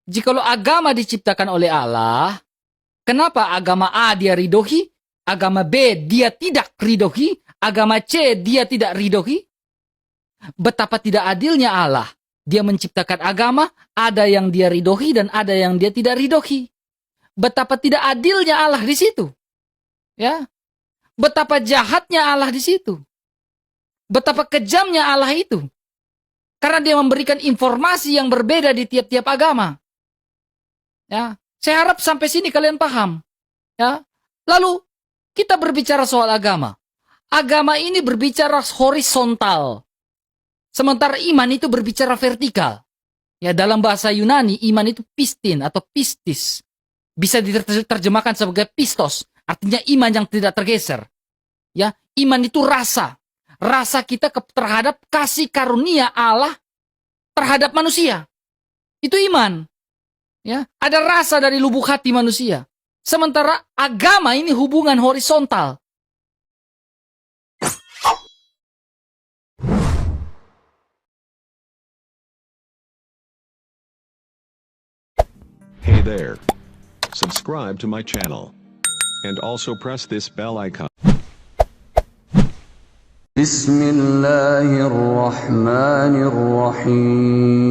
Jikalau agama diciptakan oleh Allah, kenapa agama A dia ridhoi, agama B dia tidak ridhoi, agama C dia tidak ridhoi? Betapa tidak adilnya Allah. Dia menciptakan agama, ada yang dia ridhoi dan ada yang dia tidak ridhoi. Betapa tidak adilnya Allah di situ. Ya, betapa jahatnya Allah di situ. Betapa kejamnya Allah itu. Karena dia memberikan informasi yang berbeda di tiap-tiap agama. Ya, saya harap sampai sini kalian paham. Ya, lalu kita berbicara soal agama. Agama ini berbicara horizontal. Sementara iman itu berbicara vertikal. Ya, dalam bahasa Yunani, iman itu pistin atau pistis. Bisa diterjemahkan sebagai pistos. Artinya iman yang tidak tergeser. Ya, iman itu rasa. Rasa kita terhadap kasih karunia Allah terhadap manusia. Itu iman. Ya, ada rasa dari lubuk hati manusia. Sementara agama ini hubungan horizontal. Hey there. Subscribe to my channel. And also press this bell icon. بسم الله الرحمن الرحيم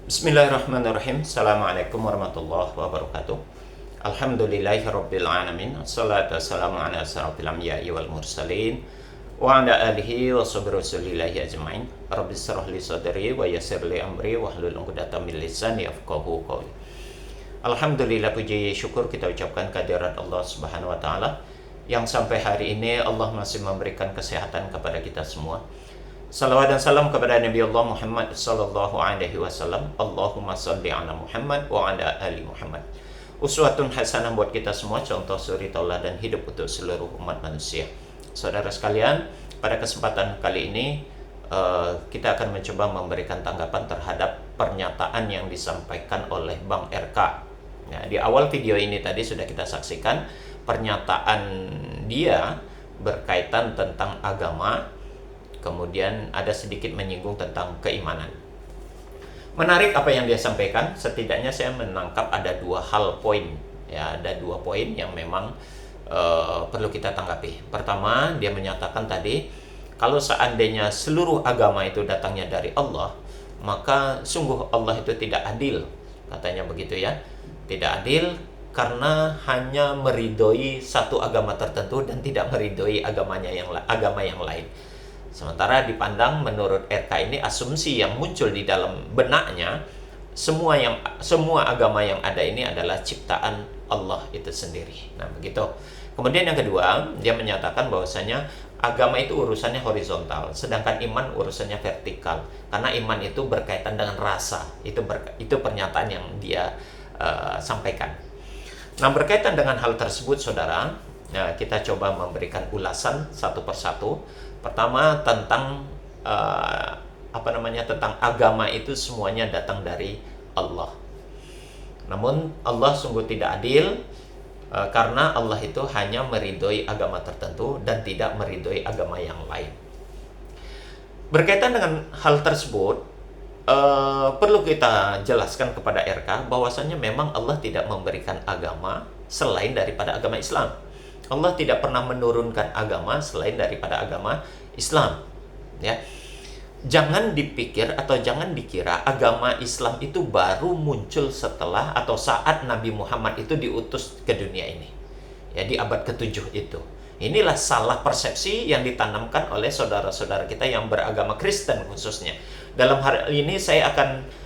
Bismillahirrahmanirrahim. Assalamualaikum warahmatullahi wabarakatuh. Alhamdulillahirabbil alamin. Wassalatu wassalamu ala asyrafil anbiya'i wal mursalin wa ala alihi wa sahbihi rasulillahi ajmain. Rabbi shrah li sadri wa yassir li amri wahlul 'uqdatam min lisani yafqahu qawli. Alhamdulillah, puji syukur kita ucapkan kehadirat Allah Subhanahu wa taala yang sampai hari ini Allah masih memberikan kesehatan kepada kita semua. Salawat dan salam kepada Nabi Allah Muhammad sallallahu alaihi wasallam. Allahumma shalli ala Muhammad wa ala ali Muhammad. Uswatun hasanah buat kita semua, contoh suri tauladan hidup untuk seluruh umat manusia. Saudara sekalian, pada kesempatan kali ini kita akan mencoba memberikan tanggapan terhadap pernyataan yang disampaikan oleh Bang RK. Ya, di awal video ini tadi sudah kita saksikan pernyataan dia berkaitan tentang agama. Kemudian ada sedikit menyinggung tentang keimanan. Menarik apa yang dia sampaikan. Setidaknya saya menangkap ada dua hal poin. Ya, ada dua poin yang memang perlu kita tanggapi. Pertama, dia menyatakan tadi, kalau seandainya seluruh agama itu datangnya dari Allah, maka sungguh Allah itu tidak adil. Katanya begitu ya. Tidak adil karena hanya meridhoi satu agama tertentu dan tidak meridhoi agama yang lain. Sementara dipandang menurut RK ini asumsi yang muncul di dalam benaknya, semua agama yang ada ini adalah ciptaan Allah itu sendiri. Nah, begitu. Kemudian yang kedua, dia menyatakan bahwasanya agama itu urusannya horizontal, sedangkan iman urusannya vertikal. Karena iman itu berkaitan dengan rasa. Itu pernyataan yang dia sampaikan. Nah, berkaitan dengan hal tersebut, saudara, kita coba memberikan ulasan satu persatu. Pertama, tentang tentang agama itu semuanya datang dari Allah. Namun Allah sungguh tidak adil karena Allah itu hanya meridhoi agama tertentu dan tidak meridhoi agama yang lain. Berkaitan dengan hal tersebut, perlu kita jelaskan kepada RK bahwasanya memang Allah tidak memberikan agama selain daripada agama Islam. Allah tidak pernah menurunkan agama selain daripada agama Islam. Ya. Jangan dipikir atau jangan dikira agama Islam itu baru muncul setelah atau saat Nabi Muhammad itu diutus ke dunia ini. Ya, di abad ke-7 itu. Inilah salah persepsi yang ditanamkan oleh saudara-saudara kita yang beragama Kristen khususnya. Dalam hal ini saya akan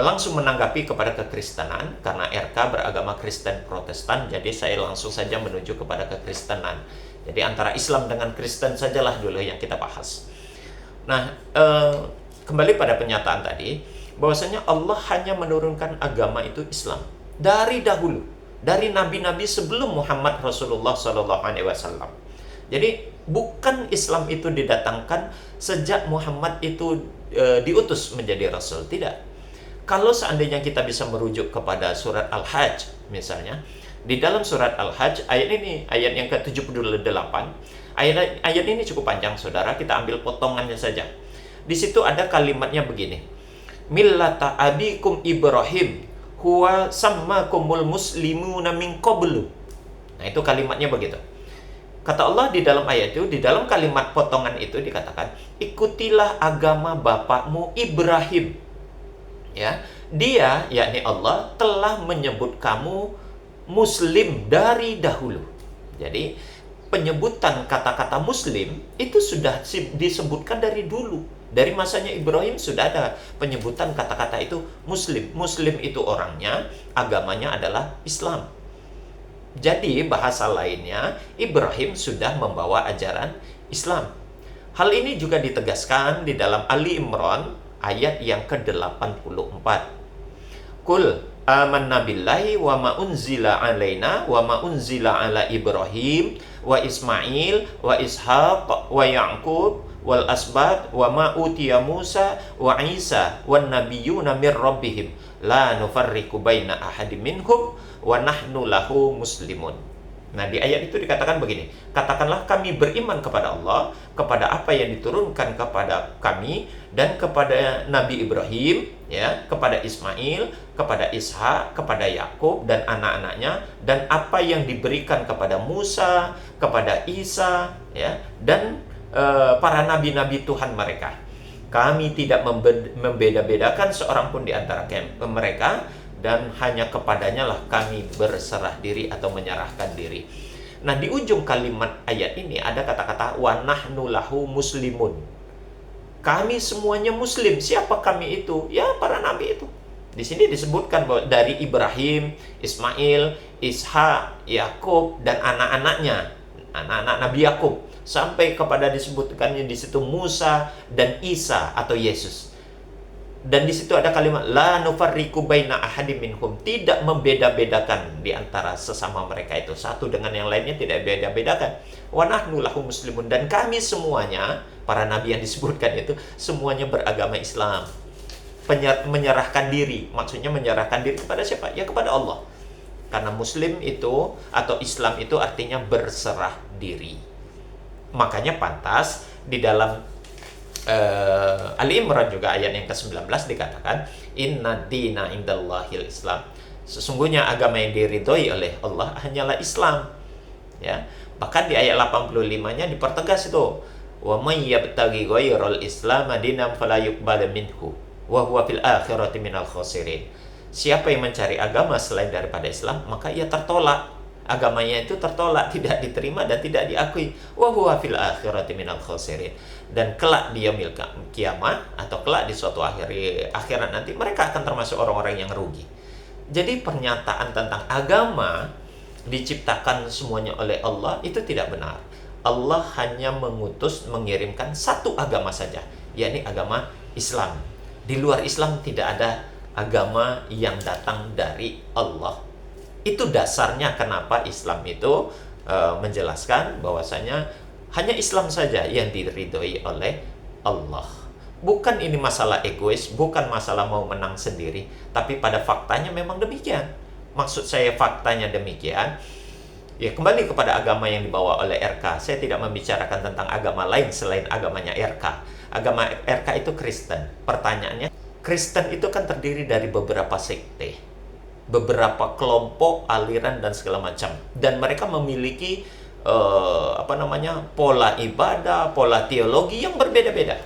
langsung menanggapi kepada kekristenan karena RK beragama Kristen Protestan, jadi saya langsung saja menuju kepada kekristenan. Jadi antara Islam dengan Kristen sajalah dulu yang kita bahas. Nah, kembali pada pernyataan tadi bahwasanya Allah hanya menurunkan agama itu Islam dari dahulu, dari nabi-nabi sebelum Muhammad Rasulullah SAW. Jadi bukan Islam itu didatangkan sejak Muhammad itu diutus menjadi Rasul, tidak. Kalau seandainya kita bisa merujuk kepada surat Al-Hajj misalnya, di dalam surat Al-Hajj ayat ini, ayat yang ke-78, ayat ini cukup panjang saudara, kita ambil potongannya saja. Di situ ada kalimatnya begini. Millata abikum Ibrahim huwa sammakumul muslimuna min qablu. Nah, itu kalimatnya begitu. Kata Allah di dalam ayat itu, di dalam kalimat potongan itu dikatakan, ikutilah agama bapakmu Ibrahim. Ya, dia, yakni Allah, telah menyebut kamu muslim dari dahulu. Jadi, penyebutan kata-kata muslim itu sudah disebutkan dari dulu. Dari masanya Ibrahim sudah ada penyebutan kata-kata itu muslim. Muslim itu orangnya, agamanya adalah Islam. Jadi, bahasa lainnya, Ibrahim sudah membawa ajaran Islam. Hal ini juga ditegaskan di dalam Ali Imran ayat yang ke-84. Qul amanna billahi wa ma unzila alaina wa ma unzila ala Ibrahim wa Ismail wa Ishaq wa Ya'qub wal asbat wa ma utiya Musa wa Isa wan nabiyyuna mir rabbihim la nufarriqu baina ahadim minhum wa nahnu lahu muslimun. Nah, di ayat itu dikatakan begini, katakanlah kami beriman kepada Allah, kepada apa yang diturunkan kepada kami, dan kepada Nabi Ibrahim, ya, kepada Ismail, kepada Ishak, kepada Yakub dan anak-anaknya, dan apa yang diberikan kepada Musa, kepada Isa, ya, dan para nabi-nabi Tuhan mereka. Kami tidak membeda-bedakan seorang pun di antara mereka, dan hanya kepadanya lah kami berserah diri atau menyerahkan diri. Nah, di ujung kalimat ayat ini ada kata-kata wa nahnu lahu muslimun. Kami semuanya muslim. Siapa kami itu? Ya, para nabi itu. Di sini disebutkan bahwa dari Ibrahim, Ismail, Ishak, Yakub dan anak-anaknya, anak-anak Nabi Yakub, sampai kepada disebutkannya di situ Musa dan Isa atau Yesus. Dan di situ ada kalimat la nufarriqu baina ahadim minhum, tidak membeda-bedakan di antara sesama mereka itu, satu dengan yang lainnya tidak beda-bedakan. Wa nahnu lahu muslimun, dan kami semuanya, para nabi yang disebutkan itu semuanya beragama Islam. Menyerahkan diri, maksudnya menyerahkan diri kepada siapa? Ya, kepada Allah. Karena muslim itu atau Islam itu artinya berserah diri. Makanya pantas di dalam Ali Imran juga ayat yang ke-19 dikatakan inna dina indallahil Islam. Sesungguhnya agama yang diridhoi oleh Allah hanyalah Islam. Ya. Bahkan di ayat 85-nya dipertegas itu, wa may yabtaghi ghairal islam dinan fala yuqbal minhu wa huwa fil akhirati minal khasirin. Siapa yang mencari agama selain daripada Islam, maka ia tertolak. Agamanya itu tertolak, tidak diterima dan tidak diakui. Wa huwa fil akhirati minal khasirin. Dan kelak di yaumil kiamat atau kelak di suatu akhirat nanti mereka akan termasuk orang-orang yang rugi. Jadi pernyataan tentang agama diciptakan semuanya oleh Allah itu tidak benar. Allah hanya mengirimkan satu agama saja, yakni agama Islam. Di luar Islam tidak ada agama yang datang dari Allah. Itu dasarnya kenapa Islam itu menjelaskan bahwasanya hanya Islam saja yang diridhoi oleh Allah. Bukan ini masalah egois, bukan masalah mau menang sendiri, tapi pada faktanya memang demikian. Maksud saya faktanya demikian. Ya, kembali kepada agama yang dibawa oleh RK. Saya tidak membicarakan tentang agama lain selain agamanya RK. Agama RK itu Kristen. Pertanyaannya, Kristen itu kan terdiri dari beberapa sekte, beberapa kelompok, aliran dan segala macam, dan mereka memiliki pola ibadah, pola teologi yang berbeda-beda.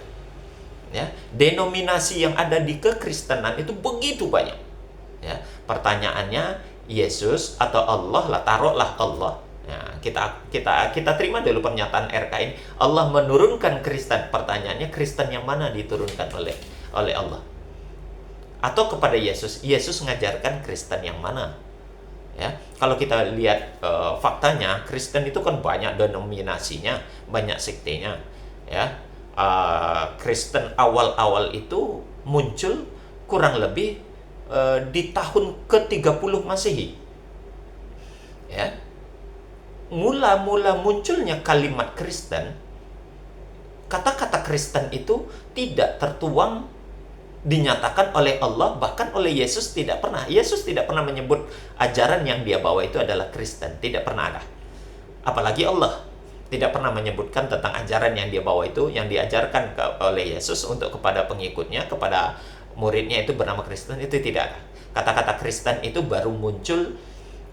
Ya, denominasi yang ada di kekristenan itu begitu banyak. Ya, pertanyaannya, Yesus atau Allah lah, taruhlah Allah. Ya, kita terima dulu pernyataan RK ini. Allah menurunkan Kristen. Pertanyaannya, Kristen yang mana diturunkan oleh Allah? Atau kepada Yesus ngajarkan Kristen yang mana? Ya, kalau kita lihat faktanya, Kristen itu kan banyak denominasinya, banyak sektenya. Ya, Kristen awal-awal itu muncul kurang lebih di tahun ke-30 Masehi. Ya, mula-mula munculnya kalimat Kristen, kata-kata Kristen itu tidak tertuang dinyatakan oleh Allah, bahkan oleh Yesus tidak pernah. Yesus tidak pernah menyebut ajaran yang dia bawa itu adalah Kristen, tidak pernah ada. Apalagi Allah tidak pernah menyebutkan tentang ajaran yang dia bawa itu, yang diajarkan oleh Yesus untuk kepada pengikutnya, kepada muridnya itu bernama Kristen, itu tidak ada. Kata-kata Kristen itu baru muncul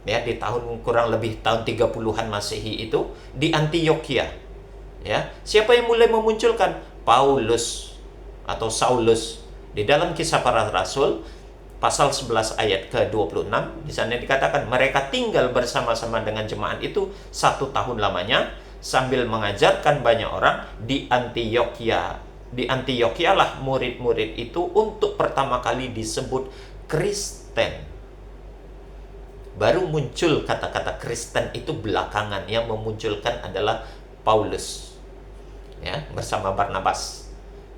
ya di tahun kurang lebih tahun 30-an Masehi itu di Antioquia. Ya, siapa yang mulai memunculkan? Paulus atau Saulus. Di dalam Kisah Para Rasul pasal 11 ayat ke-26 di sana dikatakan mereka tinggal bersama-sama dengan jemaat itu 1 tahun lamanya sambil mengajarkan banyak orang di Antioquia. Di Antioquia lah murid-murid itu untuk pertama kali disebut Kristen. Baru muncul kata-kata Kristen itu belakangan, yang memunculkan adalah Paulus ya bersama Barnabas.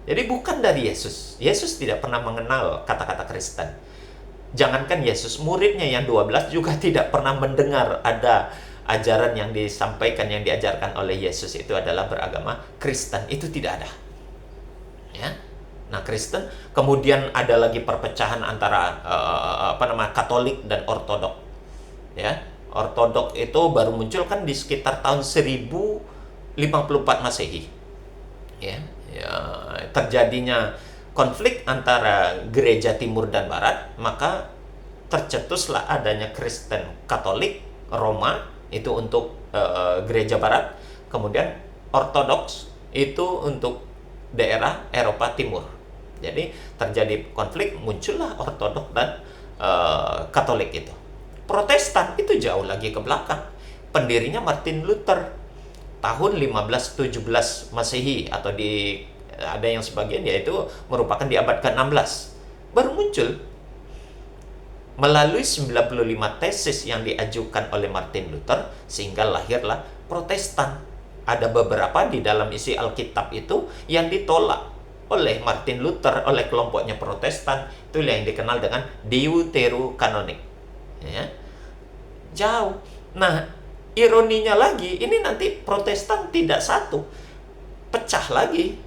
Jadi bukan dari Yesus. Yesus tidak pernah mengenal kata-kata Kristen. Jangankan Yesus, muridnya yang 12 juga tidak pernah mendengar ada ajaran yang disampaikan, yang diajarkan oleh Yesus itu adalah beragama Kristen. Itu tidak ada. Ya. Nah, Kristen, kemudian ada lagi perpecahan antara Katolik dan Ortodok. Ya. Ortodok itu baru muncul kan di sekitar tahun 1054 Masehi. Ya, terjadinya konflik antara gereja timur dan barat, maka tercetuslah adanya Kristen Katolik Roma itu untuk gereja barat, kemudian Ortodoks itu untuk daerah Eropa Timur. Jadi terjadi konflik, muncullah Ortodok dan Katolik itu. Protestan itu jauh lagi ke belakang. Pendirinya Martin Luther tahun 1517 Masehi, atau ada yang sebagian yaitu merupakan di abad ke-16 baru muncul melalui 95 tesis yang diajukan oleh Martin Luther, sehingga lahirlah Protestan. Ada beberapa di dalam isi Alkitab itu yang ditolak oleh Martin Luther, oleh kelompoknya Protestan, itu yang dikenal dengan Deuterokanonik ya. Jauh. Nah, ironinya lagi, ini nanti Protestan tidak satu, pecah lagi.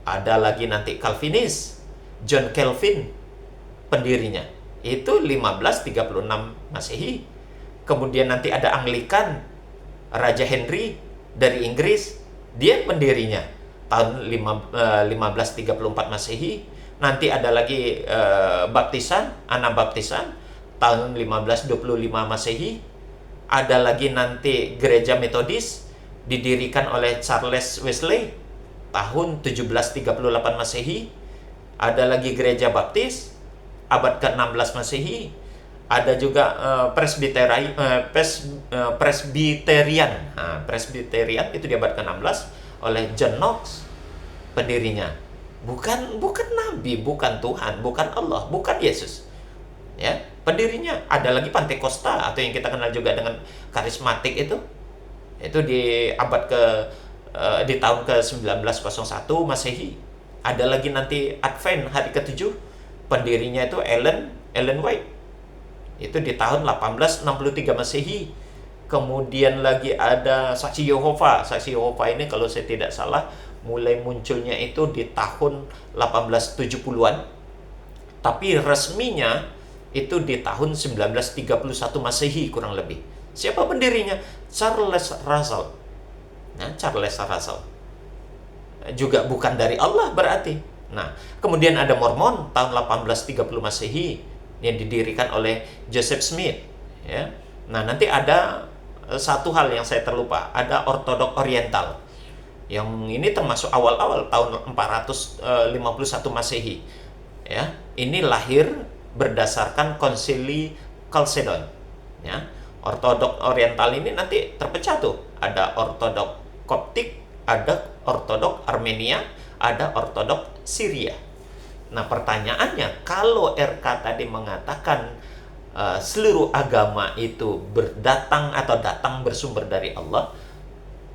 Ada lagi nanti Calvinis, John Calvin pendirinya, itu 1536 Masehi. Kemudian nanti ada Anglikan, Raja Henry dari Inggris, dia pendirinya tahun 1534 Masehi. Nanti ada lagi Baptisan, Anabaptisan tahun 1525 Masehi. Ada lagi nanti Gereja Metodis didirikan oleh Charles Wesley tahun 1738 Masehi. Ada lagi Gereja Baptis abad ke-16 Masehi. Ada juga Presbyterian. Nah, Presbyterian itu di abad ke-16 oleh John Knox pendirinya. Bukan nabi, bukan Tuhan, bukan Allah, bukan Yesus. Ya, pendirinya. Ada lagi Pantekosta atau yang kita kenal juga dengan karismatik itu di abad di tahun ke-1901 Masehi. Ada lagi nanti Advent hari ke-7, pendirinya itu Ellen White. Itu di tahun 1863 Masehi. Kemudian lagi ada Saksi Yehova. Saksi Yehova ini kalau saya tidak salah mulai munculnya itu di tahun 1870-an. Tapi resminya itu di tahun 1931 Masehi kurang lebih. Siapa pendirinya? Charles Russell. Nah, Charles Russell juga bukan dari Allah berarti. Nah, kemudian ada Mormon tahun 1830 Masehi yang didirikan oleh Joseph Smith ya. Nah, nanti ada satu hal yang saya terlupa, ada Ortodok Oriental. Yang ini termasuk awal-awal tahun 451 Masehi ya. Ini lahir berdasarkan Konsili Chalcedon ya. Ortodok Oriental ini nanti terpecah tuh. Ada Ortodok Koptik, ada Ortodok Armenia, ada Ortodok Syria. Nah, pertanyaannya, kalau RK tadi mengatakan seluruh agama itu datang bersumber dari Allah,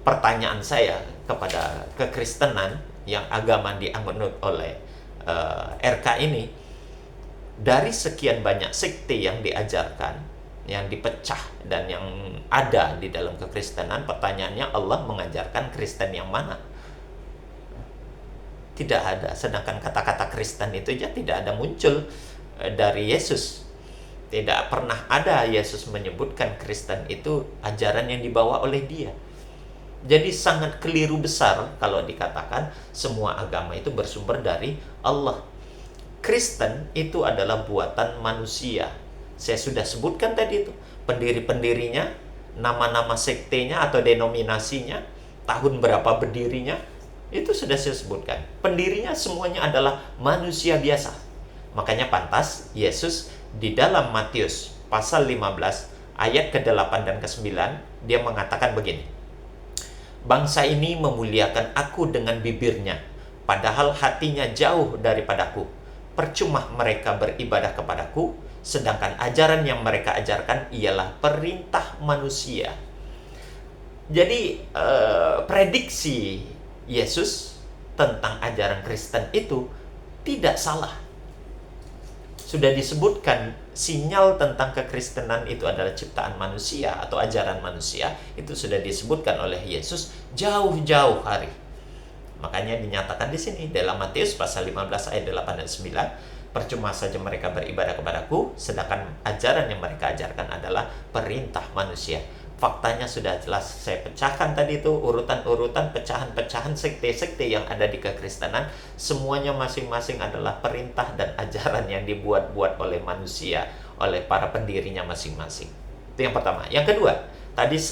pertanyaan saya kepada kekristenan yang agama dianut oleh RK ini, dari sekian banyak sekte yang diajarkan, yang dipecah dan yang ada di dalam kekristenan, pertanyaannya Allah mengajarkan Kristen yang mana? Tidak ada. Sedangkan kata-kata Kristen itu aja tidak ada muncul dari Yesus. Tidak pernah ada Yesus menyebutkan Kristen itu ajaran yang dibawa oleh dia. Jadi sangat keliru besar kalau dikatakan semua agama itu bersumber dari Allah. Kristen itu adalah buatan manusia. Saya sudah sebutkan tadi itu. Pendiri-pendirinya, nama-nama sektenya atau denominasinya, tahun berapa berdirinya, itu sudah saya sebutkan. Pendirinya semuanya adalah manusia biasa. Makanya pantas Yesus di dalam Matius pasal 15 ayat ke-8 dan ke-9 dia mengatakan begini. Bangsa ini memuliakan aku dengan bibirnya, padahal hatinya jauh daripadaku. Percuma mereka beribadah kepadaku, sedangkan ajaran yang mereka ajarkan ialah perintah manusia. Jadi prediksi Yesus tentang ajaran Kristen itu tidak salah. Sudah disebutkan sinyal tentang kekristenan itu adalah ciptaan manusia atau ajaran manusia, itu sudah disebutkan oleh Yesus jauh-jauh hari. Makanya dinyatakan di sini dalam Matius pasal 15 ayat 8 dan 9, percuma saja mereka beribadah kepadaku, sedangkan ajaran yang mereka ajarkan adalah perintah manusia. Faktanya sudah jelas, saya pecahkan tadi itu urutan-urutan pecahan-pecahan sekte-sekte yang ada di kekristenan, semuanya masing-masing adalah perintah dan ajaran yang dibuat-buat oleh manusia, oleh para pendirinya masing-masing. Itu yang pertama. Yang kedua, tadi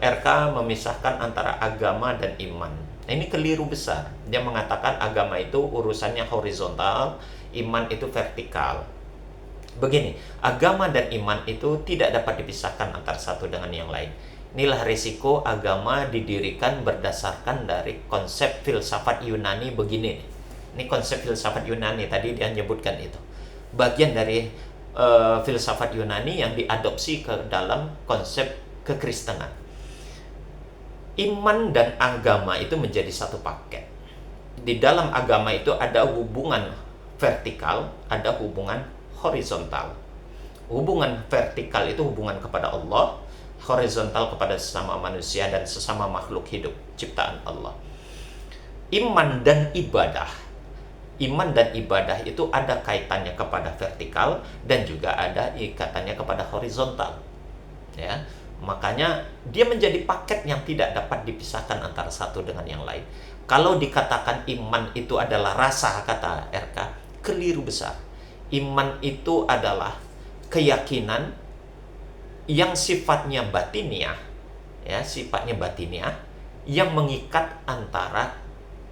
RK memisahkan antara agama dan iman. Ini keliru besar. Dia mengatakan agama itu urusannya horizontal, iman itu vertikal. Begini, agama dan iman itu tidak dapat dipisahkan antara satu dengan yang lain. Inilah risiko agama didirikan berdasarkan dari konsep filsafat Yunani begini. Ini konsep filsafat Yunani, tadi dia menyebutkan itu. Bagian dari filsafat Yunani yang diadopsi ke dalam konsep kekristenan. Iman dan agama itu menjadi satu paket. Di dalam agama itu ada hubungan vertikal, ada hubungan horizontal. Hubungan vertikal itu hubungan kepada Allah, horizontal kepada sesama manusia dan sesama makhluk hidup ciptaan Allah. Iman dan ibadah itu ada kaitannya kepada vertikal dan juga ada ikatannya kepada horizontal. Ya, makanya dia menjadi paket yang tidak dapat dipisahkan antara satu dengan yang lain. Kalau dikatakan iman itu adalah rasa, kata RK, keliru besar. Iman itu adalah keyakinan yang sifatnya batiniah, ya, sifatnya batiniah yang mengikat antara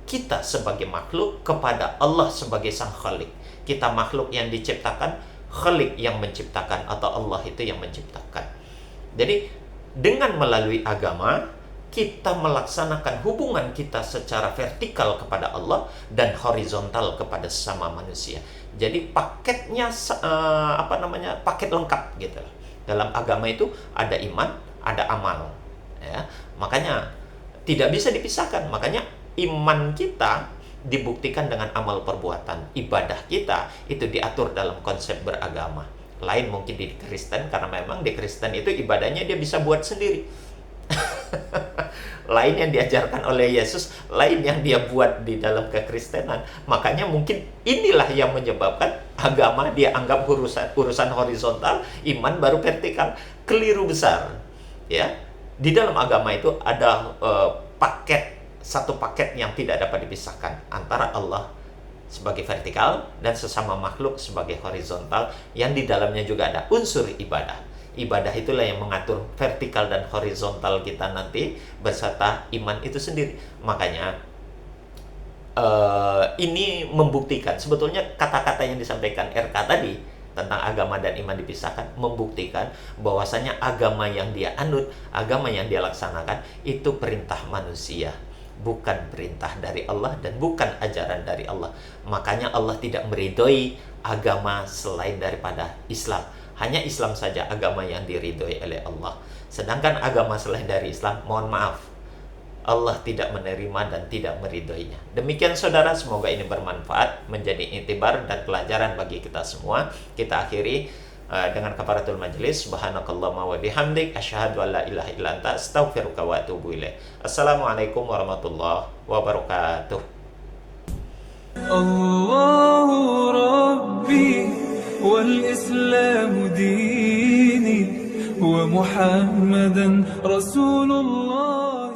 kita sebagai makhluk kepada Allah sebagai sang khalik. Kita makhluk yang diciptakan, khalik yang menciptakan, atau Allah itu yang menciptakan. Jadi dengan melalui agama kita melaksanakan hubungan kita secara vertikal kepada Allah dan horizontal kepada sesama manusia. Jadi paketnya paket lengkap gitu. Dalam agama itu ada iman, ada amal. Ya, makanya tidak bisa dipisahkan. Makanya iman kita dibuktikan dengan amal perbuatan. Ibadah kita itu diatur dalam konsep beragama. Lain mungkin di Kristen, karena memang di Kristen itu ibadahnya dia bisa buat sendiri. Lain yang diajarkan oleh Yesus, lain yang dia buat di dalam kekristenan. Makanya mungkin inilah yang menyebabkan agama dia anggap urusan horizontal, iman baru vertikal. Keliru besar. Ya, di dalam agama itu ada satu paket yang tidak dapat dipisahkan antara Allah sebagai vertikal dan sesama makhluk sebagai horizontal, yang di dalamnya juga ada unsur ibadah. Ibadah itulah yang mengatur vertikal dan horizontal kita nanti beserta iman itu sendiri. Makanya ini membuktikan, sebetulnya kata-kata yang disampaikan RK tadi tentang agama dan iman dipisahkan membuktikan bahwasanya agama yang dia anut, agama yang dia laksanakan itu perintah manusia, bukan perintah dari Allah dan bukan ajaran dari Allah. Makanya Allah tidak meridhoi agama selain daripada Islam. Hanya Islam saja agama yang diridhoi oleh Allah. Sedangkan agama selain dari Islam, mohon maaf, Allah tidak menerima dan tidak meridhoinya. Demikian saudara, semoga ini bermanfaat, menjadi intibar dan pelajaran bagi kita semua. Kita akhiri dengan kafaratul majelis. Subhanakallahumma wa bihamdik asyhadu an la ilaha illa anta astaghfiruka wa atubu ilaik. Assalamualaikum warahmatullahi wabarakatuh. الله ربي والإسلام ديني ومحمدا رسول الله